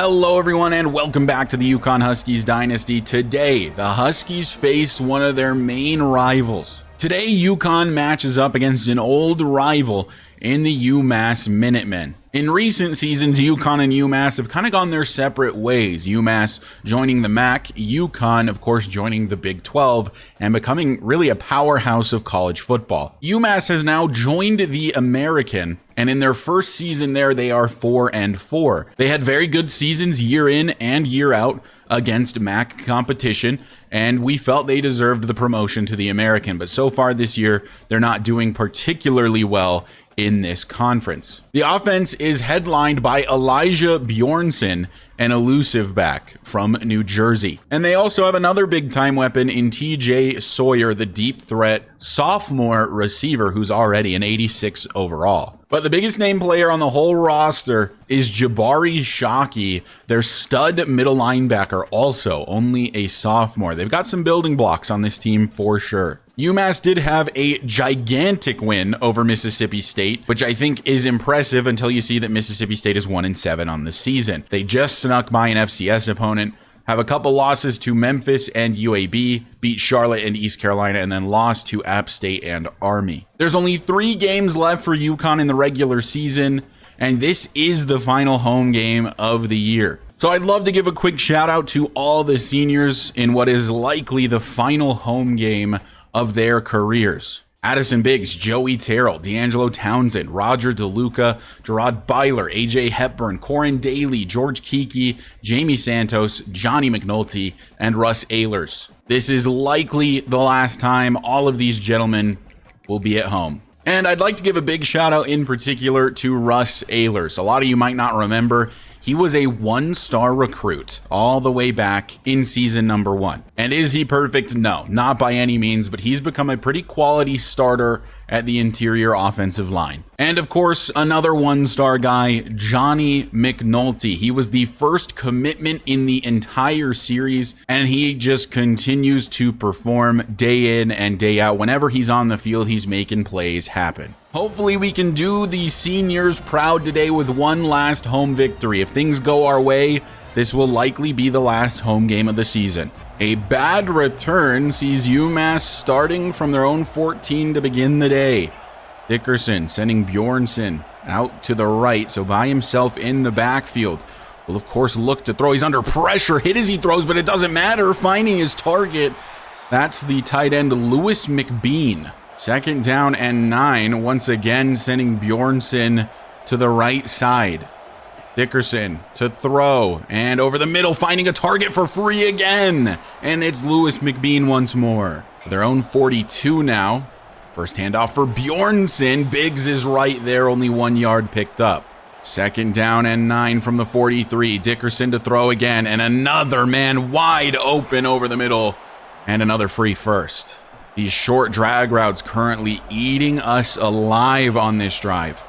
Hello everyone and welcome back to the Yukon Huskies Dynasty. Today, the Huskies face one of their main rivals. Today, Yukon matches up against an old rival in the UMass Minutemen. In recent seasons, Yukon and UMass have kind of gone their separate ways. UMass joining the MAC, Yukon, of course, joining the Big 12 and becoming really a powerhouse of college football. UMass has now joined the American, and in their first season there, they are 4-4. They had very good seasons year in and year out against MAC competition, and we felt they deserved the promotion to the American. But so far this year, they're not doing particularly well in this conference. The offense is headlined by Elijah Bjornsson, an elusive back from New Jersey. And they also have another big-time weapon in TJ Sawyer, the deep threat sophomore receiver who's already an 86 overall. But the biggest name player on the whole roster is Jabari Shockey, their stud middle linebacker, also only a sophomore. They've got some building blocks on this team for sure. UMass did have a gigantic win over Mississippi State, which I think is impressive until you see that Mississippi State is 1-7 on the season. They just snuck by an FCS opponent, have a couple losses to Memphis and UAB, beat Charlotte and East Carolina, and then lost to App State and Army. There's only 3 games left for UConn in the regular season, and this is the final home game of the year. So I'd love to give a quick shout out to all the seniors in what is likely the final home game of their careers. Addison Biggs, Joey Terrell, D'Angelo Townsend, Roger DeLuca, Gerard Byler, AJ Hepburn, Corin Daly, George Kiki, Jamie Santos, Johnny McNulty, and Russ Ehlers. This is likely the last time all of these gentlemen will be at home. And I'd like to give a big shout out in particular to Russ Ehlers. A lot of you might not remember, he was a 1-star recruit all the way back in season number 1. And is he perfect? No, not by any means, but he's become a pretty quality starter at the interior offensive line. And of course, another 1-star guy, Johnny McNulty. He was the first commitment in the entire series, and he just continues to perform day in and day out. Whenever he's on the field, he's making plays happen. Hopefully we can do the seniors proud today with one last home victory. If things go our way, this will likely be the last home game of the season. A bad return sees UMass starting from their own 14 to begin the day. Dickerson sending Bjornsson out to the right, so by himself in the backfield. Will of course look to throw. He's under pressure, hit as he throws, but it doesn't matter. Finding his target, that's the tight end Lewis McBean. 2nd down and 9, once again sending Bjornsson to the right side. Dickerson to throw, and over the middle, finding a target for free again. And it's Lewis McBean once more. Their own 42 now. First handoff for Bjornsson. Biggs is right there, only 1 yard picked up. 2nd down and 9 from the 43. Dickerson to throw again, and another man wide open over the middle. And another free first. These short drag routes currently eating us alive on this drive.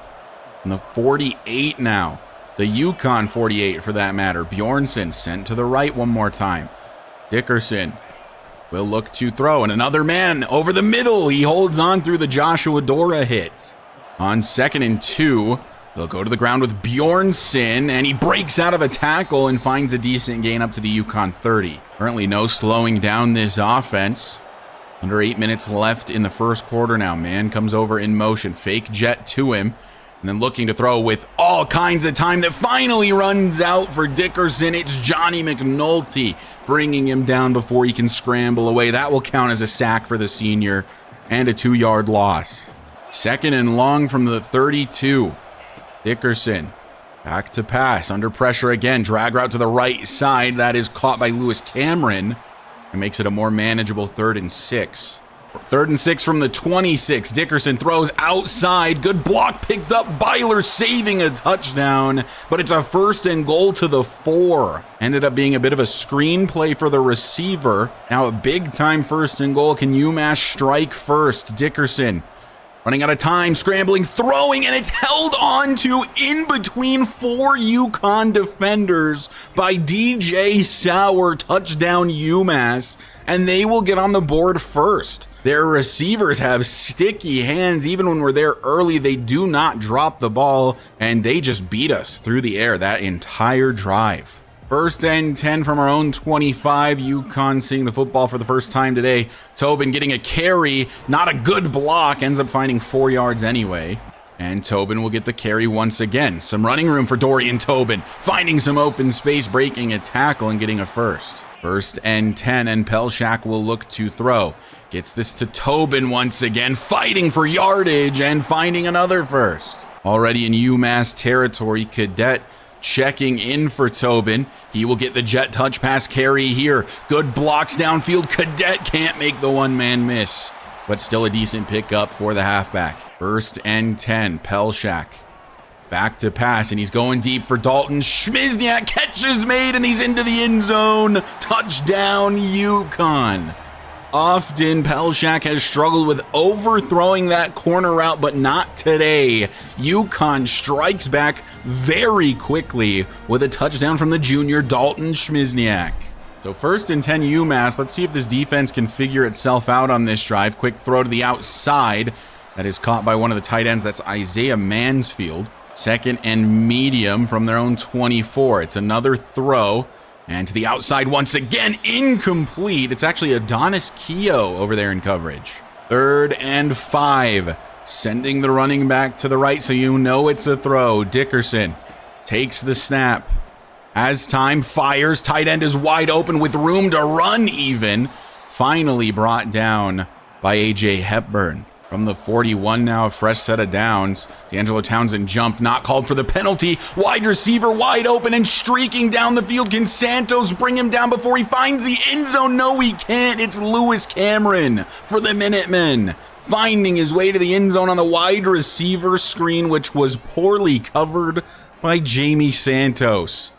And the 48 now. The Yukon 48 for that matter. Bjornsson sent to the right one more time. Dickerson will look to throw. And another man over the middle. He holds on through the Joshua Dora hit. On 2nd and 2, they'll go to the ground with Bjornsson. And he breaks out of a tackle and finds a decent gain up to the Yukon 30. Currently no slowing down this offense. Under 8 minutes left in the first quarter now. Man comes over in motion. Fake jet to him. And then looking to throw with all kinds of time that finally runs out for Dickerson. It's Johnny McNulty bringing him down before he can scramble away. That will count as a sack for the senior and a 2-yard loss. 2nd and long from the 32. Dickerson back to pass. Under pressure again. Drag route to the right side. That is caught by Lewis Cameron. It makes it a more manageable 3rd and 6. 3rd and 6 from the 26. Dickerson throws outside. Good block picked up. Byler saving a touchdown, but it's a 1st and goal to the 4. Ended up being a bit of a screenplay for the receiver. Now a big time 1st and goal. Can UMass strike first? Dickerson running out of time, scrambling, throwing, and it's held on to in between 4 Yukon defenders by DJ Sauer. Touchdown UMass, and they will get on the board first. Their receivers have sticky hands. Even when we're there early, they do not drop the ball, and they just beat us through the air that entire drive. First and 10 from our own 25. UConn seeing the football for the first time today. Tobin getting a carry. Not a good block. Ends up finding 4 yards anyway. And Tobin will get the carry once again. Some running room for Dorian Tobin. Finding some open space, breaking a tackle and getting a first. First and 10, and Pelshak will look to throw. Gets this to Tobin once again. Fighting for yardage and finding another first. Already in UMass territory, Cadet checking in for Tobin. He will get the jet touch pass carry here. Good blocks downfield. Cadet can't make the one-man miss, but still a decent pickup for the halfback. First and 10, Pelshak. Back to pass, and he's going deep for Dalton. Schmizniak, catch is made, and he's into the end zone. Touchdown, Yukon. Often, Pelshak has struggled with overthrowing that corner route, but not today. Yukon strikes back very quickly with a touchdown from the junior Dalton Schmizniak. So first and 10 UMass. Let's see if this defense can figure itself out on this drive. Quick throw to the outside. That is caught by one of the tight ends. That's Isaiah Mansfield. Second and medium from their own 24. It's another throw. And to the outside once again, incomplete. It's actually Adonis Keogh over there in coverage. Third and 5. Sending the running back to the right so you know it's a throw. Dickerson takes the snap. Has time, fires. Tight end is wide open with room to run even. Finally brought down by A.J. Hepburn. From the 41 now, a fresh set of downs. D'Angelo Townsend jumped, not called for the penalty. Wide receiver wide open and streaking down the field. Can Santos bring him down before he finds the end zone? No, he can't. It's Lewis Cameron for the Minutemen. Finding his way to the end zone on the wide receiver screen, which was poorly covered by Jamie Santos.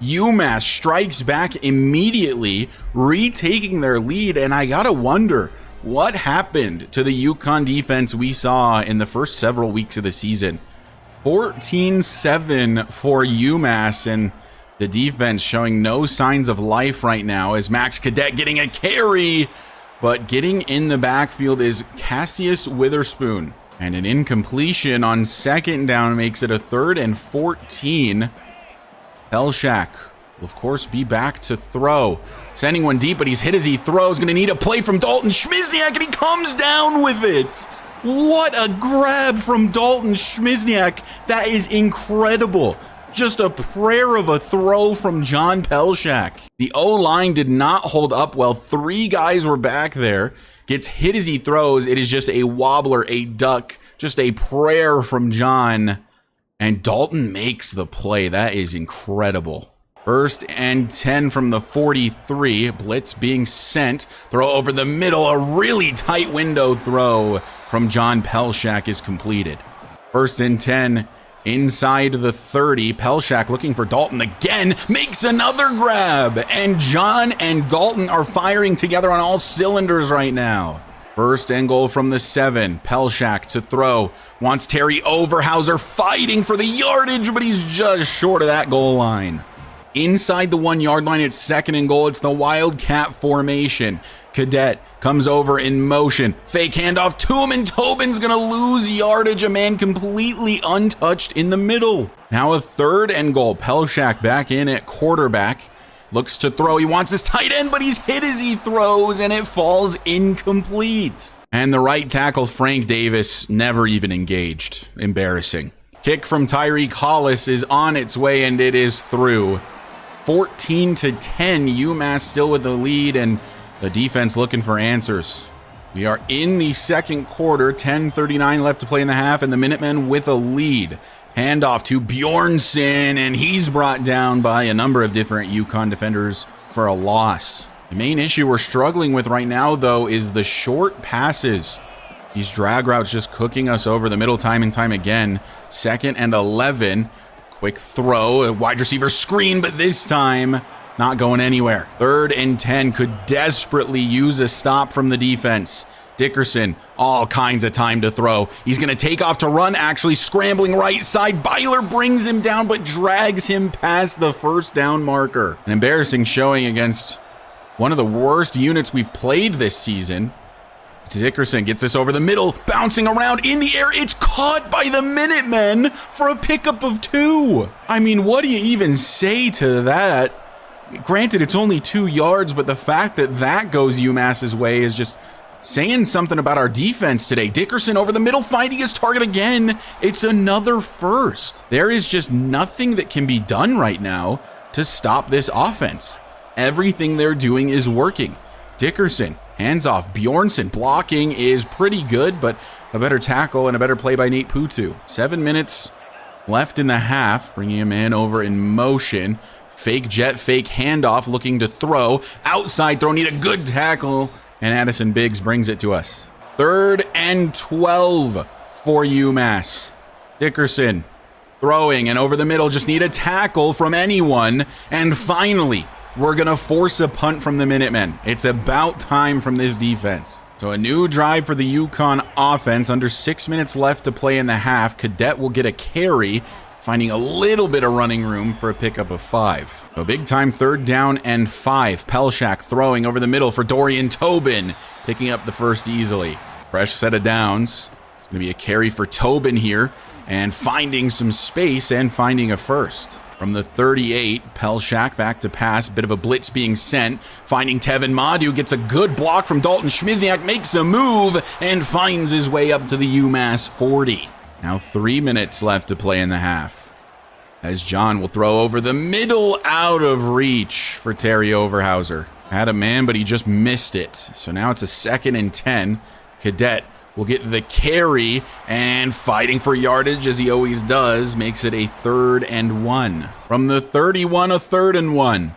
UMass strikes back immediately, retaking their lead, and I gotta wonder, what happened to the UConn defense we saw in the first several weeks of the season? 14-7 for UMass, and the defense showing no signs of life right now as Max Cadet getting a carry, but getting in the backfield is Cassius Witherspoon. And an incompletion on second down makes it a 3rd and 14. Pelshak will, of course, be back to throw. Sending one deep, but he's hit as he throws. Going to need a play from Dalton Schmizniak, and he comes down with it. What a grab from Dalton Schmizniak. That is incredible. Just a prayer of a throw from John Pelshak. The O-line did not hold up well. 3 guys were back there. Gets hit as he throws. It is just a wobbler, a duck, just a prayer from John. And Dalton makes the play. That is incredible. First and 10 from the 43. Blitz being sent. Throw over the middle. A really tight window throw from John Pelshak is completed. First and 10 inside the 30. Pelshak looking for Dalton again. Makes another grab. And John and Dalton are firing together on all cylinders right now. First and goal from the 7. Pelshak to throw. Wants Terry Overhauser fighting for the yardage, but he's just short of that goal line. Inside the 1-yard line, it's second and goal. It's the Wildcat formation. Cadet comes over in motion. Fake handoff to him, and Tobin's going to lose yardage. A man completely untouched in the middle. Now a 3rd and goal. Pelshak back in at quarterback. Looks to throw. He wants his tight end, but he's hit as he throws, and it falls incomplete. And the right tackle, Frank Davis, never even engaged. Embarrassing. Kick from Tyreek Hollis is on its way, and it is through. 14-10, UMass still with the lead, and the defense looking for answers. We are in the second quarter, 10:39 left to play in the half, and the Minutemen with a lead. Handoff to Bjornsson, and he's brought down by a number of different UConn defenders for a loss. The main issue we're struggling with right now, though, is the short passes. These drag routes just cooking us over the middle time and time again. 2nd and 11. Quick throw, a wide receiver screen, but this time not going anywhere. 3rd and 10 could desperately use a stop from the defense. Dickerson, all kinds of time to throw. He's going to take off to run, actually scrambling right side. Byler brings him down, but drags him past the first down marker. An embarrassing showing against one of the worst units we've played this season. Dickerson gets this over the middle, bouncing around in the air. It's caught by the Minutemen for a pickup of 2. I mean, what do you even say to that? Granted, it's only 2 yards, but the fact that that goes UMass's way is just saying something about our defense today. Dickerson over the middle, finding his target again. It's another first. There is just nothing that can be done right now to stop this offense. Everything they're doing is working. Dickerson, hands off. Bjornsson, blocking is pretty good, but a better tackle and a better play by Nate Putu. 7 minutes left in the half, bringing him in over in motion. Fake jet, fake handoff, looking to throw. Outside throw, need a good tackle, and Addison Biggs brings it to us. 3rd and 12 for UMass. Dickerson throwing, and over the middle, just need a tackle from anyone. And finally, we're going to force a punt from the Minutemen. It's about time from this defense. So a new drive for the Yukon offense. Under 6 minutes left to play in the half. Cadet will get a carry, finding a little bit of running room for a pickup of 5. So big time 3rd down and 5. Pelshak throwing over the middle for Dorian Tobin, picking up the first easily. Fresh set of downs. It's going to be a carry for Tobin here, and finding some space and finding a first. From the 38, Pelshak back to pass. Bit of a blitz being sent. Finding Tevin Madu, gets a good block from Dalton Schmizniak, makes a move, and finds his way up to the UMass 40. Now 3 minutes left to play in the half, as John will throw over the middle, out of reach for Terry Overhauser. Had a man, but he just missed it. So now it's a 2nd and 10. Cadet will get the carry, and fighting for yardage as he always does, makes it a 3rd and 1. From the 31, a 3rd and 1.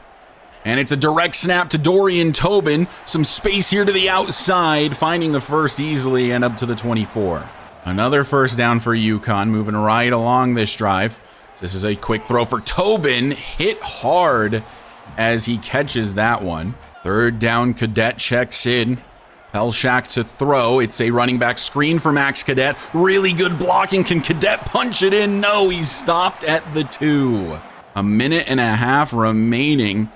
And it's a direct snap to Dorian Tobin. Some space here to the outside, finding the first easily and up to the 24. Another first down for UConn, moving right along this drive. This is a quick throw for Tobin, hit hard as he catches that one. 3rd down, Cadet checks in. Pelshak to throw. It's a running back screen for Max Cadet. Really good blocking. Can Cadet punch it in? No, he's stopped at the 2. A minute and a half remaining.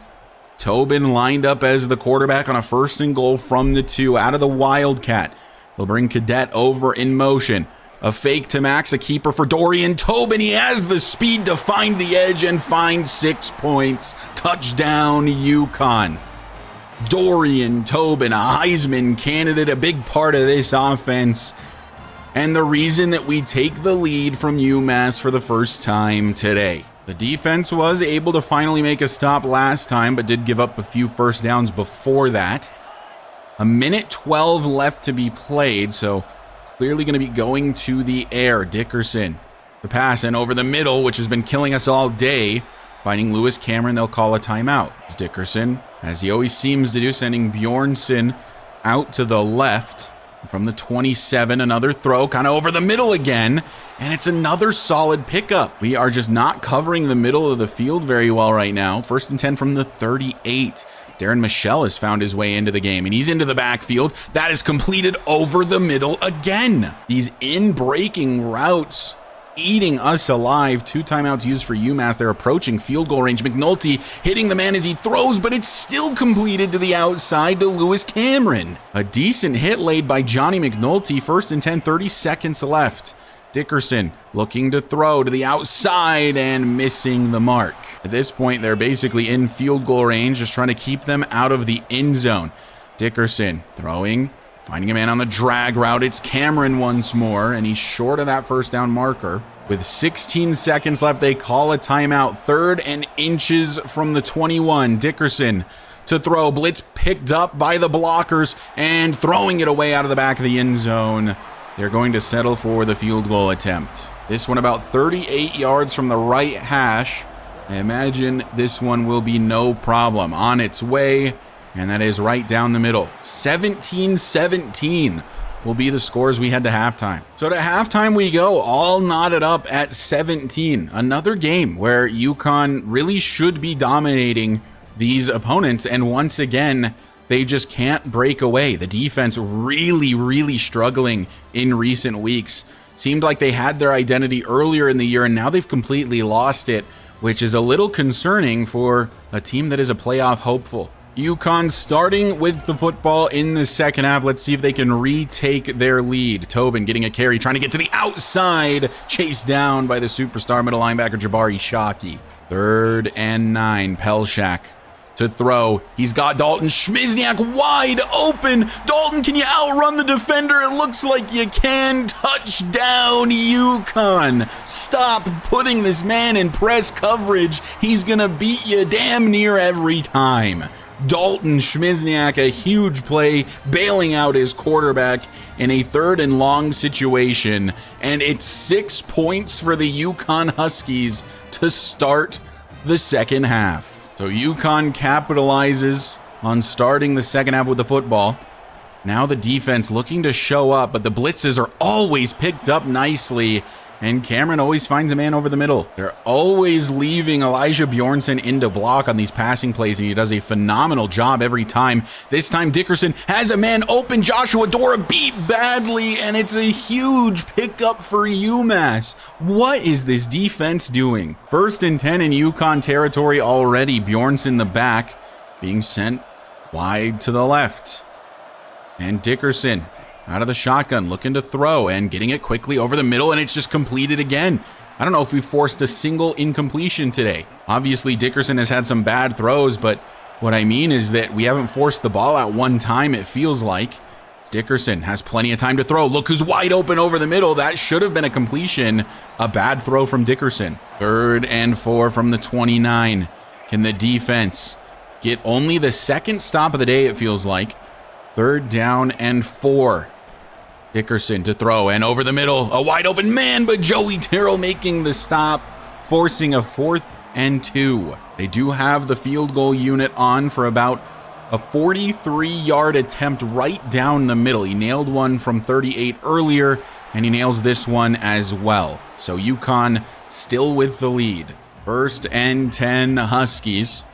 Tobin lined up as the quarterback on a 1st and goal from the 2, out of the Wildcat. He'll bring Cadet over in motion. A fake to Max, a keeper for Dorian Tobin. He has the speed to find the edge and find 6 points. Touchdown, UConn. Dorian Tobin, a Heisman candidate, a big part of this offense, and the reason that we take the lead from UMass for the first time today. The defense was able to finally make a stop last time, but did give up a few first downs before that. A minute 12 left to be played, so clearly going to be going to the air. Dickerson, the pass, and over the middle, which has been killing us all day. Finding Lewis Cameron, they'll call a timeout. It's Dickerson, as he always seems to do, sending Bjornsson out to the left. From the 27, another throw, kind of over the middle again, and it's another solid pickup. We are just not covering the middle of the field very well right now. 1st and 10 from the 38. Darren Michelle has found his way into the game, and he's into the backfield. That is completed over the middle again. These in-breaking routes eating us alive. 2 timeouts used for UMass. They're approaching field goal range. McNulty hitting the man as he throws, but it's still completed to the outside to Lewis Cameron. A decent hit laid by Johnny McNulty. 1st and 10, 30 seconds left. Dickerson looking to throw to the outside and missing the mark. At this point, they're basically in field goal range, just trying to keep them out of the end zone. Dickerson throwing, finding a man on the drag route. It's Cameron once more, and he's short of that first down marker. With 16 seconds left, they call a timeout. 3rd and inches from the 21. Dickerson to throw. Blitz picked up by the blockers and throwing it away out of the back of the end zone. They're going to settle for the field goal attempt. This one about 38 yards from the right hash. I imagine this one will be no problem. On its way, and that is right down the middle. 17-17 will be the scores we had to halftime. So to halftime we go, all knotted up at 17. Another game where UConn really should be dominating these opponents, and once again, they just can't break away. The defense really struggling in recent weeks. Seemed like they had their identity earlier in the year, and now they've completely lost it, which is a little concerning for a team that is a playoff hopeful. UConn starting with the football in the second half. Let's see if they can retake their lead. Tobin getting a carry, trying to get to the outside, chased down by the superstar middle linebacker Jabari Shockey. 3rd and 9, Pelshak to throw. He's got Dalton Schmizniak wide open. Dalton, can you outrun the defender? It looks like you can. Touchdown, UConn. Stop putting this man in press coverage. He's gonna beat you damn near every time. Dalton Schmizniak, a huge play, bailing out his quarterback in a 3rd and long situation. And it's 6 points for the UConn Huskies to start the second half. So UConn capitalizes on starting the second half with the football. Now the defense looking to show up, but the blitzes are always picked up nicely. And Cameron always finds a man over the middle. They're always leaving Elijah Bjornsson into block on these passing plays, and he does a phenomenal job every time. This time Dickerson has a man open. Joshua Dora beat badly, and it's a huge pickup for UMass. What is this defense doing? 1st and 10 in UConn territory already. Bjornsson the back being sent wide to the left. And Dickerson out of the shotgun, looking to throw and getting it quickly over the middle, and it's just completed again. I don't know if we forced a single incompletion today. Obviously, Dickerson has had some bad throws, but what I mean is that we haven't forced the ball out one time, it feels like. Dickerson has plenty of time to throw. Look who's wide open over the middle. That should have been a completion. A bad throw from Dickerson. 3rd and 4 from the 29. Can the defense get only the 2nd stop of the day, it feels like? 3rd down and 4. Dickerson to throw and over the middle. A wide open man, but Joey Terrell making the stop, forcing a 4th and 2. They do have the field goal unit on for about a 43-yard attempt right down the middle. He nailed one from 38 earlier, and he nails this one as well. So UConn still with the lead. 1st and 10 Huskies.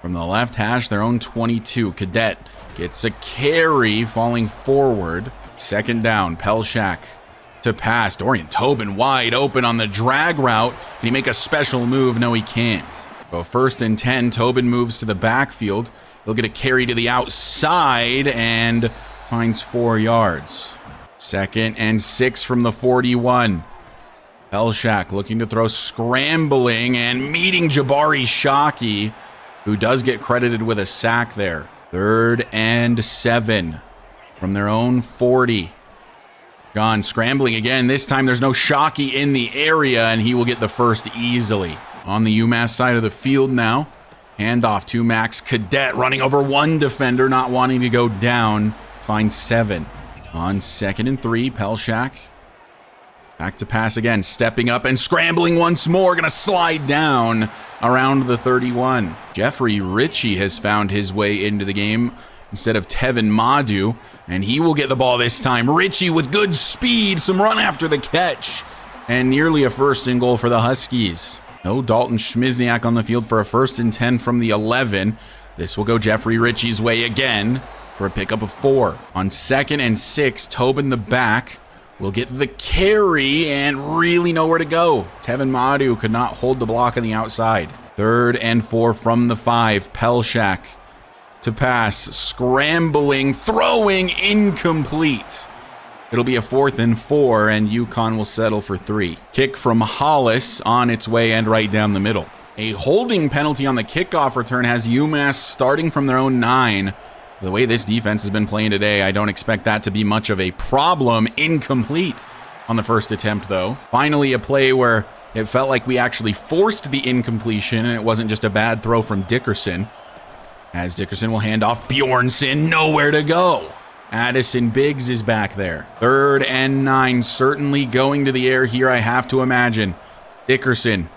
From the left hash, their own 22. Cadet gets a carry, falling forward. 2nd down, Pelshak to pass. Dorian Tobin wide open on the drag route. Can he make a special move? No, he can't. So 1st and 10, Tobin moves to the backfield. He'll get a carry to the outside and finds 4 yards. 2nd and 6 from the 41. Pelshak looking to throw, scrambling and meeting Jabari Shockey, who does get credited with a sack there. 3rd and 7 from their own 40. John scrambling again. This time there's no Shockey in the area, and he will get the first easily. On the UMass side of the field now. Handoff to Max Cadet, running over one defender, not wanting to go down. Finds 7. On 2nd and 3, Pelshak. Back to pass again, stepping up and scrambling once more. Gonna slide down around the 31. Jeffrey Ritchie has found his way into the game instead of Tevin Madu, and he will get the ball this time. Ritchie with good speed, some run after the catch, and nearly a 1st and goal for the Huskies. No Dalton Schmizniak on the field for a 1st and 10 from the 11. This will go Jeffrey Ritchie's way again for a pickup of 4. On 2nd and 6, Tobin the back will get the carry and really nowhere to go. Tevin Madu could not hold the block on the outside. 3rd and 4 from the 5. Pelshak to pass, scrambling, throwing, incomplete. It'll be a 4th and 4, and UConn will settle for 3. Kick from Hollis on its way and right down the middle. A holding penalty on the kickoff return has UMass starting from their own 9. The way this defense has been playing today, I don't expect that to be much of a problem. Incomplete on the first attempt, though. Finally, a play where it felt like we actually forced the incompletion, and it wasn't just a bad throw from Dickerson. As Dickerson will hand off Bjornsson, nowhere to go. Addison Biggs is back there. 3rd and 9, certainly going to the air here, I have to imagine. Dickerson,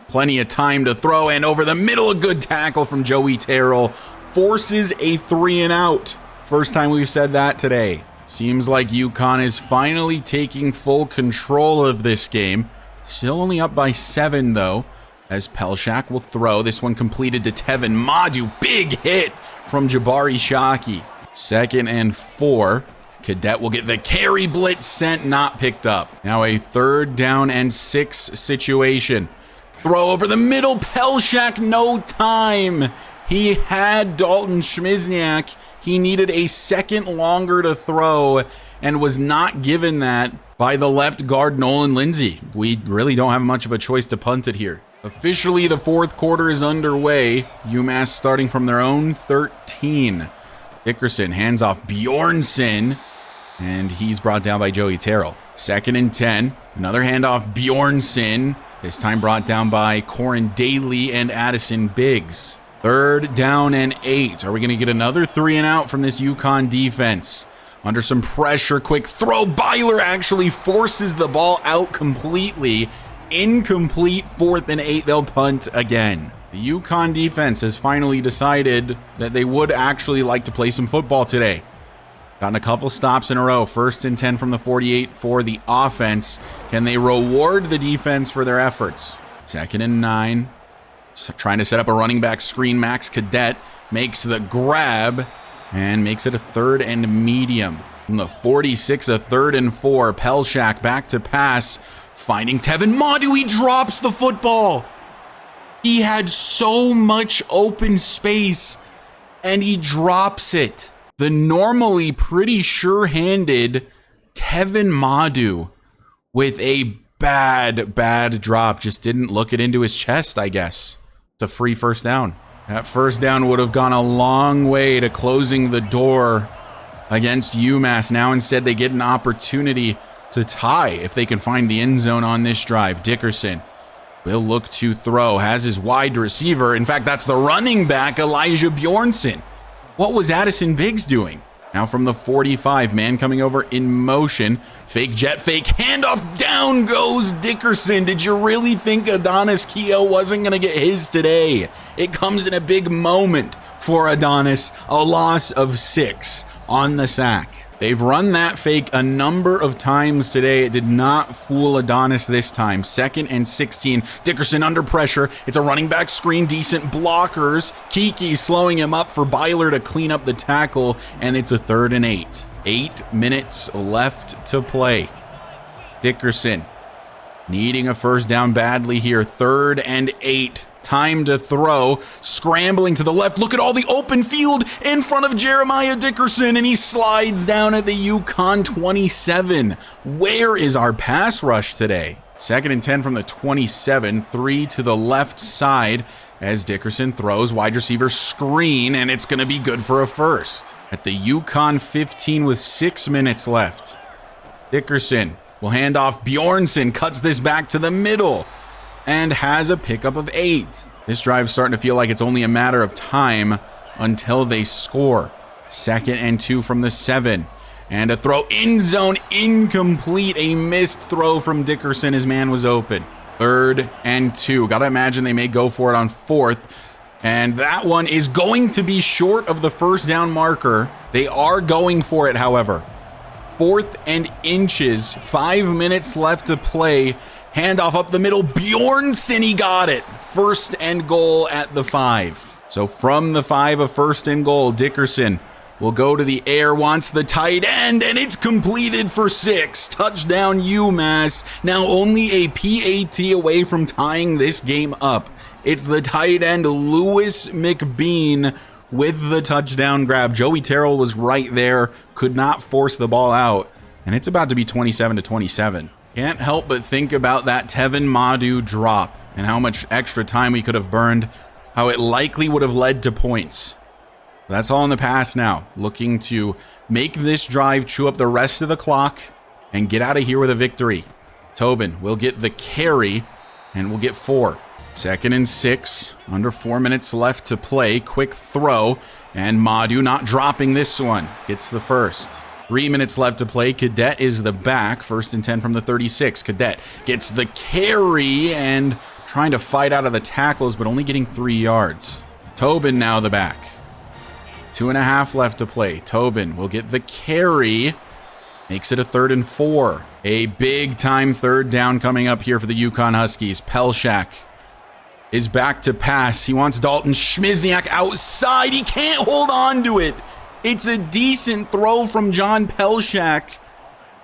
plenty of time to throw, and over the middle, a good tackle from Joey Terrell. Forces a 3 and out. First time we've said that today. Seems like UConn is finally taking full control of this game. Still only up by 7, though, as Pelshak will throw. This one completed to Tevin Madu. Big hit from Jabari Shockey. 2nd and 4. Cadet will get the carry, blitz sent, not picked up. Now a 3rd down and 6 situation. Throw over the middle. Pelshak, no time. He had Dalton Schmizniak. He needed a second longer to throw and was not given that by the left guard, Nolan Lindsay. We really don't have much of a choice to punt it here. Officially, the fourth quarter is underway. UMass starting from their own 13. Dickerson hands off Bjornsson, and he's brought down by Joey Terrell. 2nd and 10. Another handoff, Bjornsson. This time brought down by Corin Daly and Addison Biggs. 3rd down and 8. Are we going to get another 3 and out from this UConn defense? Under some pressure, quick throw. Byler actually forces the ball out completely. Incomplete. 4th and 8. They'll punt again. The UConn defense has finally decided that they would actually like to play some football today. Gotten a couple stops in a row. 1st and 10 from the 48 for the offense. Can they reward the defense for their efforts? 2nd and 9. Trying to set up a running back screen. Max Cadet makes the grab and makes it a 3rd and medium. From the 46, a 3rd and 4. Pelshak back to pass. Finding Tevin Madu. He drops the football. He had so much open space and he drops it. The normally pretty sure-handed Tevin Madu with a bad drop. Just didn't look it into his chest, I guess. It's a free 1st down. That 1st down would have gone a long way to closing the door against UMass. Now instead they get an opportunity to tie if they can find the end zone on this drive. Dickerson will look to throw. Has his wide receiver. In fact, that's the running back, Elijah Bjornsson. What was Addison Biggs doing? Now from the 45, man coming over in motion. Fake jet fake, handoff, down goes Dickerson. Did you really think Adonis Keough wasn't going to get his today? It comes in a big moment for Adonis. A loss of 6 on the sack. They've run that fake a number of times today. It did not fool Adonis this time. 2nd and 16. Dickerson under pressure. It's a running back screen. Decent blockers. Kiki slowing him up for Byler to clean up the tackle. And it's a 3rd and 8. 8 minutes left to play. Dickerson needing a 1st down badly here. 3rd and 8. Time to throw. Scrambling to the left. Look at all the open field in front of Jeremiah Dickerson, and he slides down at the UConn 27. Where is our pass rush today? 2nd and 10 from the 27. 3 to the left side as Dickerson throws. Wide receiver screen, and it's going to be good for a 1st. At the UConn 15 with 6 minutes left. Dickerson will hand off. Bjornsson cuts this back to the middle and has a pickup of 8. This drive's starting to feel like it's only a matter of time until they score. 2nd and 2 from the 7. And a throw in zone, incomplete. A missed throw from Dickerson. His man was open. 3rd and 2. Gotta imagine they may go for it on 4th. And that one is going to be short of the 1st down marker. They are going for it, however. 4th and inches. 5 minutes left to play. Handoff up the middle. Bjornsson, he got it. 1st and goal at the 5. So from the 5, a 1st and goal. Dickerson will go to the air, wants the tight end, and it's completed for 6. Touchdown UMass. Now only a PAT away from tying this game up. It's the tight end Lewis McBean with the touchdown grab. Joey Terrell was right there, could not force the ball out, and it's about to be 27-27. Can't help but think about that Tevin Madu drop and how much extra time we could have burned, how it likely would have led to points. That's all in the past now. Looking to make this drive, chew up the rest of the clock, and get out of here with a victory. Tobin will get the carry, and we'll get 4. 2nd and 6, under 4 minutes left to play. Quick throw, and Madu not dropping this one. Gets the 1st. 3 minutes left to play. Cadet is the back. 1st and 10 from the 36. Cadet gets the carry and trying to fight out of the tackles, but only getting 3 yards. Tobin now the back. 2.5 left to play. Tobin will get the carry. Makes it a 3rd and 4. A big time 3rd down coming up here for the UConn Huskies. Pelshak is back to pass. He wants Dalton Schmizniak outside. He can't hold on to it. It's a decent throw from John Pelshak,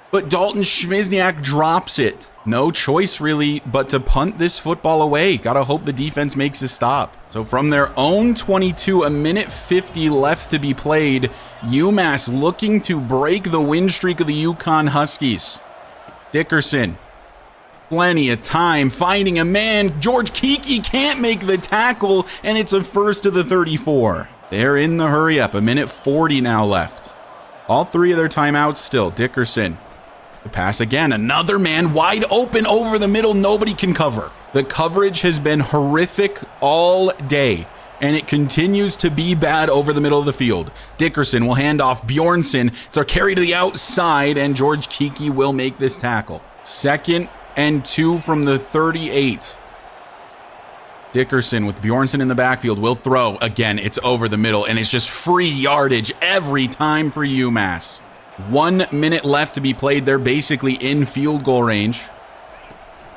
but Dalton Schmizniak drops it. No choice really but to punt this football away. Gotta hope the defense makes a stop. So from their own 22, a minute 50 left to be played. UMass looking to break the win streak of the UConn Huskies. Dickerson Plenty of time, finding a man. George Kiki can't make the tackle, and it's a first to the 34. They're in the hurry up. 1:40 now left. All three of their timeouts still. Dickerson. The pass again. Another man wide open over the middle. Nobody can cover. The coverage has been horrific all day, and it continues to be bad over the middle of the field. Dickerson will hand off Bjornsson. It's a carry to the outside, and George Kiki will make this tackle. 2nd and 2 from the 38. Dickerson with Bjornsson in the backfield will throw. Again, it's over the middle, and it's just free yardage every time for UMass. 1 minute left to be played. They're basically in field goal range.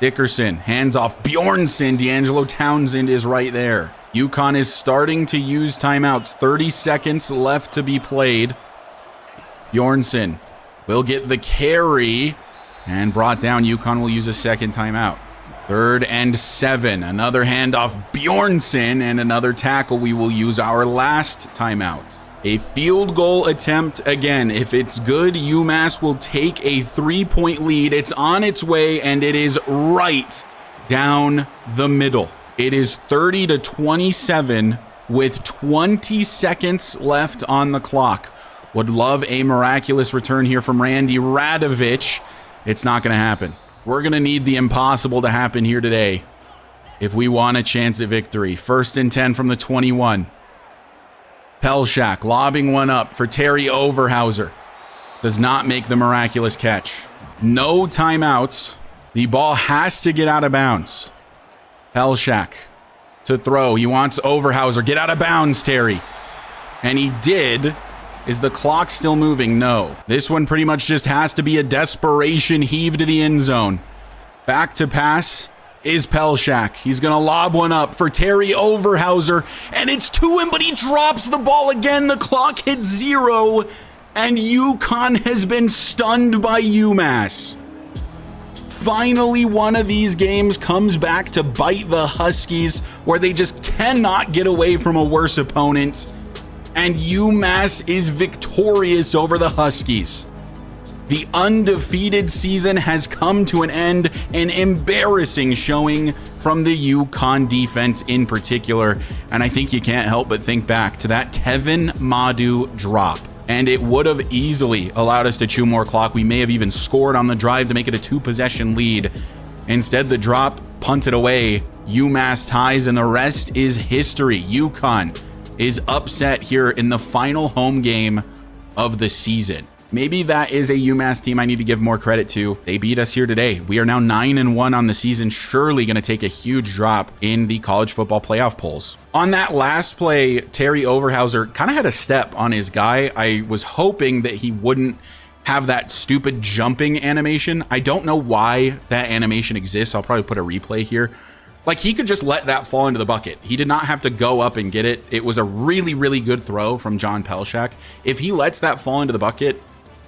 Dickerson hands off Bjornsson. D'Angelo Townsend is right there. UConn is starting to use timeouts. 30 seconds left to be played. Bjornsson will get the carry and brought down. UConn will use a second timeout. 3rd and 7. Another handoff. Bjornsson and another tackle. We will use our last timeout. A field goal attempt again. If it's good, UMass will take a 3-point lead. It's on its way, and it is right down the middle. It is 30-27 with 20 seconds left on the clock. Would love a miraculous return here from Randy Radovich. It's not going to happen. We're going to need the impossible to happen here today if we want a chance at victory. 1st and 10 from the 21. Pelshak lobbing one up for Terry Overhauser. Does not make the miraculous catch. No timeouts. The ball has to get out of bounds. Pelshak to throw. He wants Overhauser. Get out of bounds, Terry. And he did. Is the clock still moving? No. This one pretty much just has to be a desperation heave to the end zone. Back to pass is Pelshak. He's going to lob one up for Terry Overhauser, and it's to him, but he drops the ball again. The clock hits 0, and UConn has been stunned by UMass. Finally, one of these games comes back to bite the Huskies, where they just cannot get away from a worse opponent, and UMass is victorious over the Huskies. The undefeated season has come to an end, an embarrassing showing from the UConn defense in particular, and I think you can't help but think back to that Tevin Madu drop. And it would have easily allowed us to chew more clock. We may have even scored on the drive to make it a 2-possession lead. Instead, the drop punted away. UMass ties, and the rest is history. UConn is upset here in the final home game of the season. Maybe that is a UMass team I need to give more credit to. They beat us here today. We are now 9-1 on the season, surely going to take a huge drop in the college football playoff polls. On that last play, Terry Overhauser kind of had a step on his guy. I was hoping that he wouldn't have that stupid jumping animation. I don't know why that animation exists. I'll probably put a replay here. Like, he could just let that fall into the bucket. He did not have to go up and get it. It was a really, really good throw from John Pelshak. If he lets that fall into the bucket,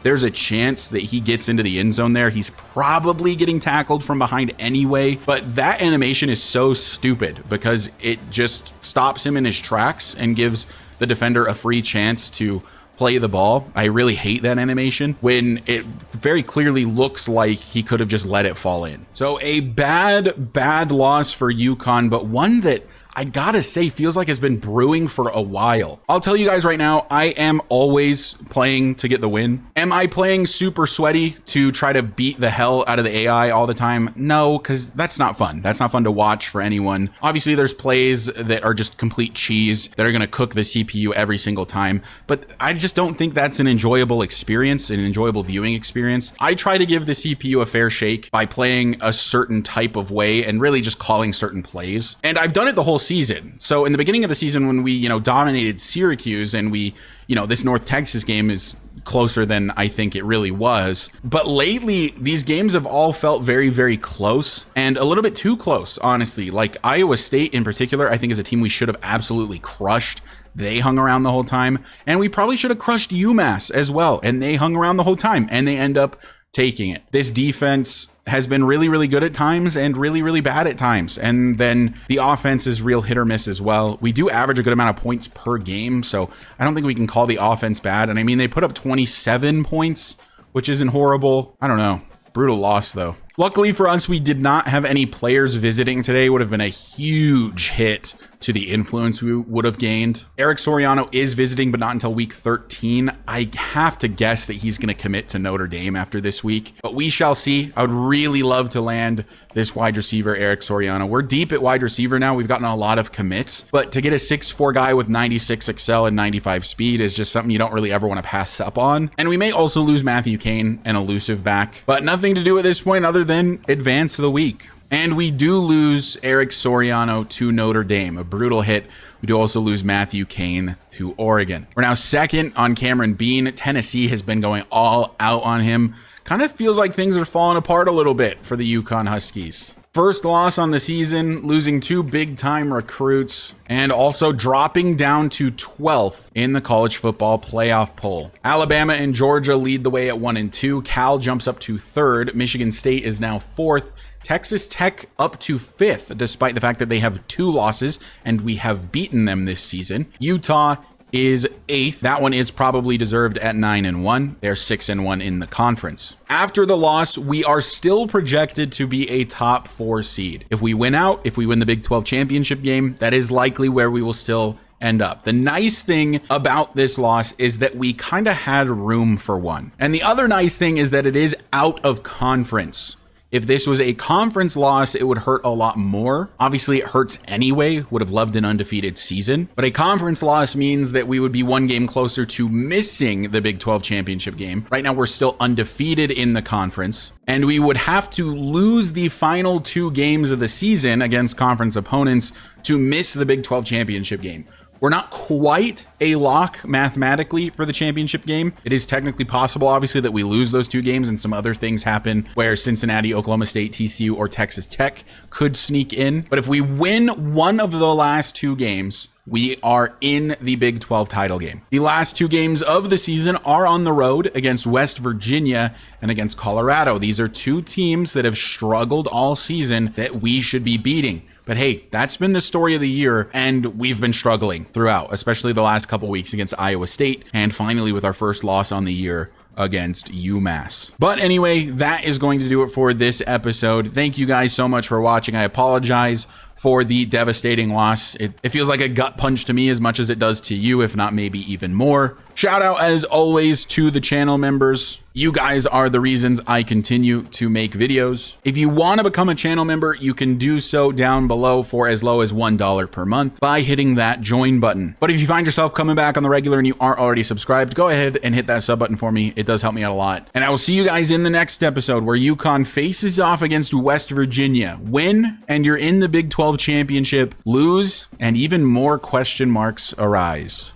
there's a chance that he gets into the end zone there. He's probably getting tackled from behind anyway, but that animation is so stupid because it just stops him in his tracks and gives the defender a free chance to play the ball. I really hate that animation when it very clearly looks like he could have just let it fall in. So a bad loss for UConn, but one that I gotta say feels like it's been brewing for a while. I'll tell you guys right now, I am always playing to get the win. Am I playing super sweaty to try to beat the hell out of the AI all the time? No, because that's not fun. That's not fun to watch for anyone. Obviously, there's plays that are just complete cheese that are gonna cook the CPU every single time, but I just don't think that's an enjoyable experience, an enjoyable viewing experience. I try to give the CPU a fair shake by playing a certain type of way and really just calling certain plays. And I've done it the whole season. So in the beginning of the season, when we, dominated Syracuse and we, this North Texas game is closer than I think it really was. But lately, these games have all felt very, very close and a little bit too close, honestly. Like Iowa State in particular, I think is a team we should have absolutely crushed. They hung around the whole time, and we probably should have crushed UMass as well. And they hung around the whole time, and they end up taking it. This defense has been really, really good at times and really, really bad at times. And then the offense is real hit or miss as well. We do average a good amount of points per game, so I don't think we can call the offense bad. And I mean, they put up 27 points, which isn't horrible. I don't know. Brutal loss, though. Luckily for us, we did not have any players visiting today. Would have been a huge hit to the influence we would have gained. Eric Soriano is visiting, but not until week 13. I have to guess that he's going to commit to Notre Dame after this week, but we shall see. I would really love to land this wide receiver, Eric Soriano. We're deep at wide receiver now. We've gotten a lot of commits, but to get a 6'4" guy with 96 excel and 95 speed is just something you don't really ever want to pass up on. And we may also lose Matthew Kane, an elusive back, but nothing to do at this point other than advance the week. And we do lose Eric Soriano to Notre Dame, a brutal hit. We do also lose Matthew Kane to Oregon. We're now second on Cameron Bean. Tennessee has been going all out on him. Kind of feels like things are falling apart a little bit for the UConn Huskies. First loss on the season, losing 2 big-time recruits, and also dropping down to 12th in the college football playoff poll. Alabama and Georgia lead the way at 1 and 2. Cal jumps up to 3rd. Michigan State is now 4th. Texas Tech up to 5th, despite the fact that they have 2 losses, and we have beaten them this season. Utah is 8th. That one is probably deserved at 9 and 1. They're 6 and 1 in the conference. After the loss, we are still projected to be a top 4 seed. If we win out, if we win the Big 12 championship game, that is likely where we will still end up. The nice thing about this loss is that we kind of had room for one. And the other nice thing is that it is out of conference. If this was a conference loss, it would hurt a lot more. Obviously, it hurts anyway. Would have loved an undefeated season. But a conference loss means that we would be 1 game closer to missing the Big 12 championship game. Right now, we're still undefeated in the conference. And we would have to lose the final 2 games of the season against conference opponents to miss the Big 12 championship game. We're not quite a lock mathematically for the championship game. It is technically possible, obviously, that we lose those 2 games and some other things happen where Cincinnati, Oklahoma State, TCU, or Texas Tech could sneak in. But if we win one of the last 2 games, we are in the Big 12 title game. The last 2 games of the season are on the road against West Virginia and against Colorado. These are 2 teams that have struggled all season that we should be beating. But hey, that's been the story of the year, and we've been struggling throughout, especially the last couple weeks against Iowa State, and finally with our first loss on the year against UMass. But anyway, that is going to do it for this episode. Thank you guys so much for watching. I apologize for the devastating loss. It feels like a gut punch to me as much as it does to you, if not maybe even more. Shout out as always to the channel members. You guys are the reasons I continue to make videos. If you want to become a channel member, you can do so down below for as low as $1 per month by hitting that join button. But if you find yourself coming back on the regular and you aren't already subscribed, go ahead and hit that sub button for me. It does help me out a lot. And I will see you guys in the next episode where UConn faces off against West Virginia. Win, and you're in the Big 12 championship. Lose, and even more question marks arise.